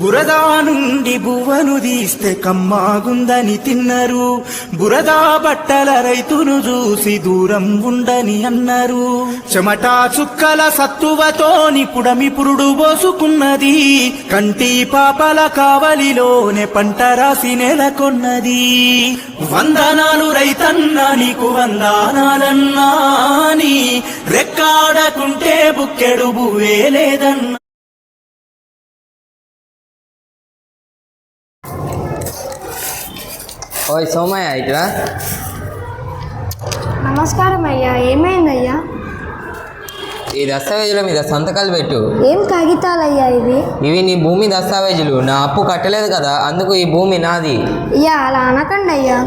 బురదా నుండి బువ్వను తీస్తే కమ్మాగుందని తిన్నరు. బురదా బట్టల రైతును చూసి దూరం ఉండని అన్నారు. చెమటా చుక్కల సత్తువతోని పుడమి పురుడు పోసుకున్నది. కంటి పాపల కావలిలోనే పంట రాసి నెలకొన్నది. వందనాలు రైతన్నా నీకు వందనాలన్నా, నీ రెక్కాడకుంటే బుక్కెడు బువ్వే లేదన్నా. ఓయ్ సోమయ్య ఇట్రా. నమస్కారం అయ్యా. ఏమైందయ్యా? ఈ దస్తావేజుల మీద సంతకాలు పెట్టు. ఏం కాగితాలయ్యా ఇవి? ఇవి నీ భూమి దస్తావేజులు. నా అప్పు కట్టలేదు కదా, అందుకు ఈ భూమి నాది. అయ్యా అలా అనకండి అయ్యా.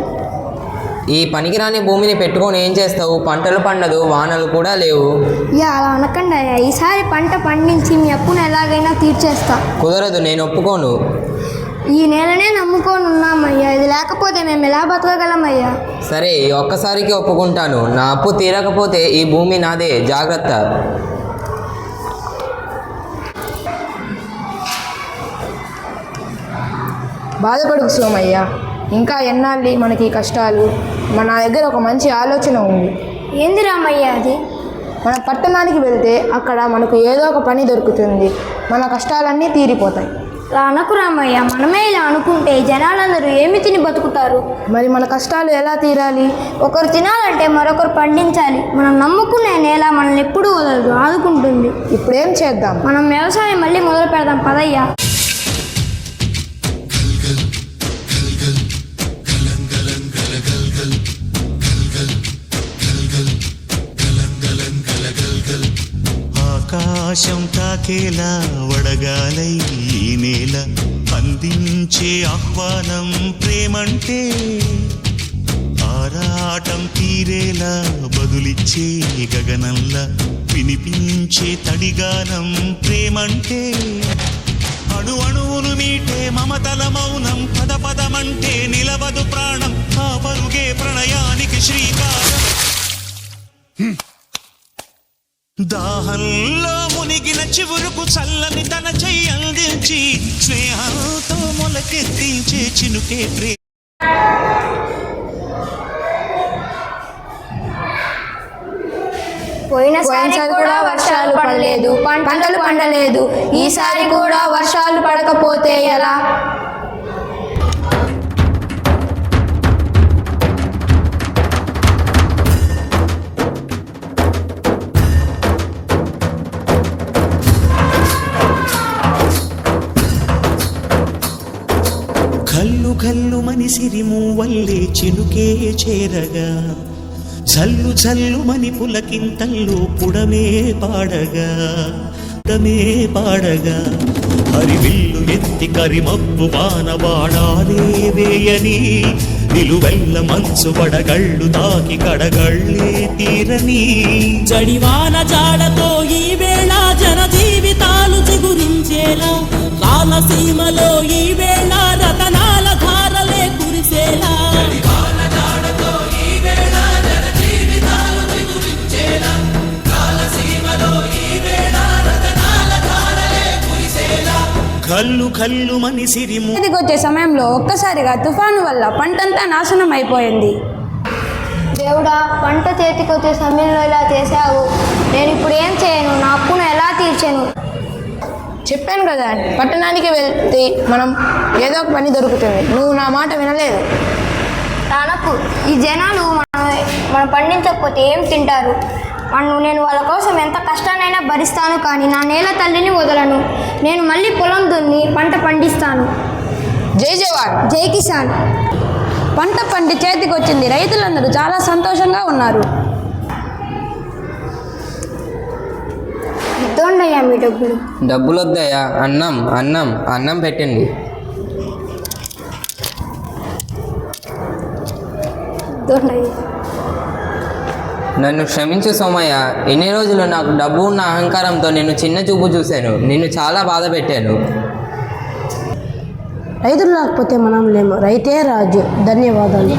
ఈ పనికిరాని భూమిని పెట్టుకొని ఏం చేస్తావు? పంటలు పండదు, వానలు కూడా లేవు. అయ్యా అలా అనకండి అయ్యా. ఈసారి పంట పండించి మీ అప్పును ఎలాగైనా తీర్చేస్తా. కుదరదు, నేను ఒప్పుకోను. ఈ నెలనే నమ్ముకొని ఉన్నామయ్యా. ఇది లేకపోతే మేము ఎలా బతకగలమయ్యా? సరే, ఒక్కసారికి ఒప్పుకుంటాను. నా అప్పు తీరకపోతే ఈ భూమి నాదే, జాగ్రత్త. బాధపడుకు సోమయ్య, ఇంకా ఎన్నాళ్ళు మనకి కష్టాలు? మన దగ్గర ఒక మంచి ఆలోచన ఉంది. ఏంది రామయ్య అది? మన పట్టణానికి వెళ్తే అక్కడ మనకు ఏదో ఒక పని దొరుకుతుంది. మన కష్టాలన్నీ తీరిపోతాయి. అలా అనకు రామయ్య. మనమే ఇలా అనుకుంటే జనాలందరూ ఏమి తిని బతుకుతారు? మరి మన కష్టాలు ఎలా తీరాలి? ఒకరు తినాలంటే మరొకరు పండించాలి. మనం నమ్ముకునే నేల మనల్ని ఎప్పుడూ వదలదు, ఆదుకుంటుంది. ఇప్పుడేం చేద్దాం? మనం వ్యవసాయం మళ్ళీ మొదలు పెడదాం పదయ్యా. ఆకాశం తాకేలా వడగాలై ఈ నేల అందించే ఆహ్వానం ప్రేమంటే, ఆరాటం తీరేలా బదులిచ్చే గగనంలా వినిపించే తడిగానం ప్రేమంటే, అణు అణువును మీటే మమతల మౌనం పద పదమంటే నిలవదు ప్రాణం. ఆ పరుగే ప్రణయానికి శ్రీకారం. దాహంలో మునిగిన చివురుకు చల్లని తన చెయ్యి అందించి స్నేహంతో మొలకెత్తించే చినుకే ప్రేమ. పోయినసారి కూడా వర్షాలు పడలేదు, పంటలు పండలేదు. ఈసారి కూడా వర్షాలు పడకపోతే ఎలా? కల్లు కల్లు మని సిరిము వల్లే చినుకే చేరగా, జల్లు జల్లు మని పులకింతల్లో పుడమే పాడగా, హరివిల్లు ఎత్తి కరిమబ్బు బాణబాణాలే వేయని, నిలువెల్ల మంచు వడగళ్ళు తాకి కడగళ్ళే తీరని, జడివాన జాడతో ఈ వేళ జన జీవితాలు చిగురించేలా, కాలసీమలో ఈ వేళ రతనాల ధారలే కురిసేలా. కల్లు కల్లు మని సిరిము. వచ్చే సమయంలో ఒక్కసారిగా తుఫాను వల్ల పంటంతా నాశనం అయిపోయింది. దేవుడా, పంట చేతికొచ్చే సమయంలో ఇలా చేశావు. నేను ఇప్పుడు ఏం చేయను? నా అప్పును ఎలా తీర్చాను? చెప్పాను కదా, పట్టణానికి వెళ్తే మనం ఏదో ఒక పని దొరుకుతుంది. నువ్వు నా మాట వినలేదు. తనకు ఈ జనాలు మనం పండించకపోతే ఏం తింటారు? నేను వాళ్ళ కోసం ఎంత కష్టాన్నైనా భరిస్తాను, కానీ నా నేల తల్లిని వదలను. నేను మళ్ళీ పొలం దున్ని పంట పండిస్తాను. జై జవాన్, జై కిసాన్. పంట పండి చేతికి వచ్చింది. రైతులందరూ చాలా సంతోషంగా ఉన్నారు. ఇద్దోండయ్యా మీ డబ్బులు. డబ్బులు వద్దయ్యా, అన్నం అన్నం అన్నం పెట్టండి. ఇద్దోండయ్యా. నన్ను క్షమించు సోమయ్య. ఎన్ని రోజులు నాకు డబ్బు ఉన్న అహంకారంతో నిన్ను చిన్న చూపు చూశాను. నిన్ను చాలా బాధ పెట్టాను. రైతులు లేకపోతే మనం లేము. రైతే రాజు. ధన్యవాదాలు.